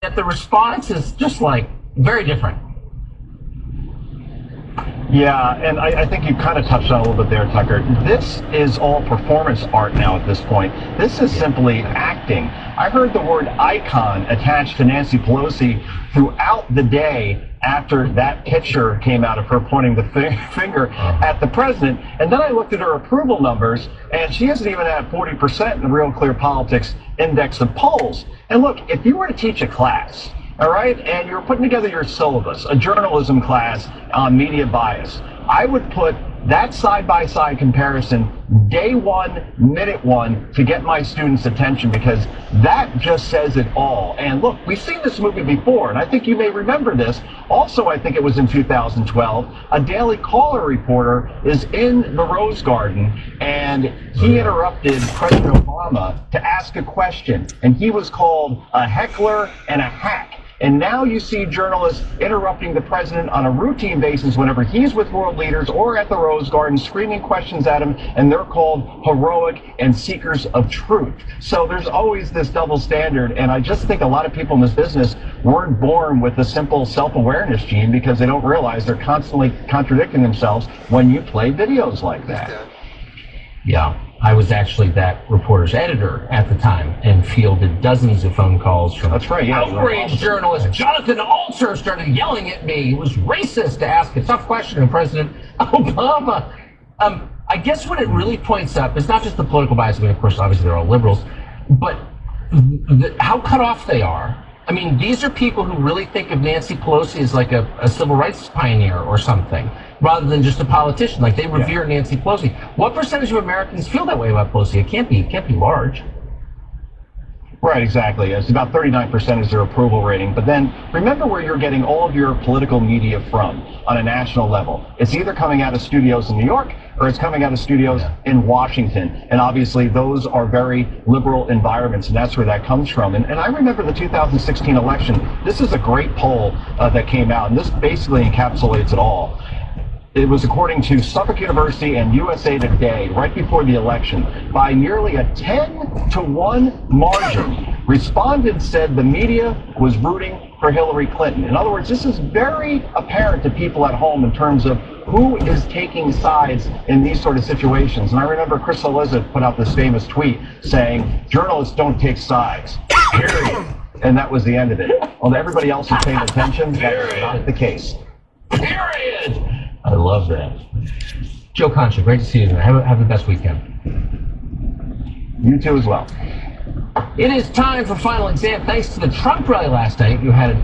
Yet the response is just like very different. Yeah, and I think you kind of touched on a little bit there, Tucker. This is all performance art now at this point. This is simply acting. I heard the word icon attached to Nancy Pelosi throughout the day after that picture came out of her pointing the finger at the president. And then I looked at her approval numbers, and she isn't even at 40% in the Real Clear Politics Index of polls. And look, if you were to teach a class, all right, and you're putting together your syllabus, a journalism class on media bias, I would put that side-by-side comparison day one, minute one, to get my students' attention, because that just says it all. And look, we've seen this movie before, and I think you may remember this. Also, I think it was in 2012, a Daily Caller reporter is in the Rose Garden, and he interrupted President Obama to ask a question, and he was called a heckler and a hack. And now you see journalists interrupting the president on a routine basis whenever he's with world leaders or at the Rose Garden, screaming questions at him, and they're called heroic and seekers of truth. So there's always this double standard, and I just think a lot of people in this business weren't born with a simple self-awareness gene, because they don't realize they're constantly contradicting themselves when you play videos like that. Yeah. I was actually that reporter's editor at the time and fielded dozens of phone calls from outraged journalist Jonathan Alter started yelling at me. It was racist to ask a tough question of President Obama. I guess what it really points up is not just the political bias. I mean, of course, obviously they're all liberals, but how cut off they are. I mean, these are people who really think of Nancy Pelosi as like a civil rights pioneer or something, rather than just a politician. Like, they revere Nancy Pelosi. What percentage of Americans feel that way about Pelosi? It can't be large. Right, exactly. It's about 39% is their approval rating. But then remember where you're getting all of your political media from on a national level. It's either coming out of studios in New York or it's coming out of studios in Washington. And obviously those are very liberal environments, and that's where that comes from. And I remember the 2016 election. This is a great poll that came out, and this basically encapsulates it all. It was according to Suffolk University and USA Today right before the election. By nearly a 10-to-1 margin, respondents said the media was rooting for Hillary Clinton. In other words, this is very apparent to people at home in terms of who is taking sides in these sort of situations. And I remember Chris Elizabeth put out this famous tweet saying, "Journalists don't take sides, period." And that was the end of it. Well, everybody else was paying attention. That was not the case. Period. I love that. Joe Concha, great to see you tonight. Have the best weekend. You too as well. It is time for Final Exam. Thanks to the Trump rally last night, you had an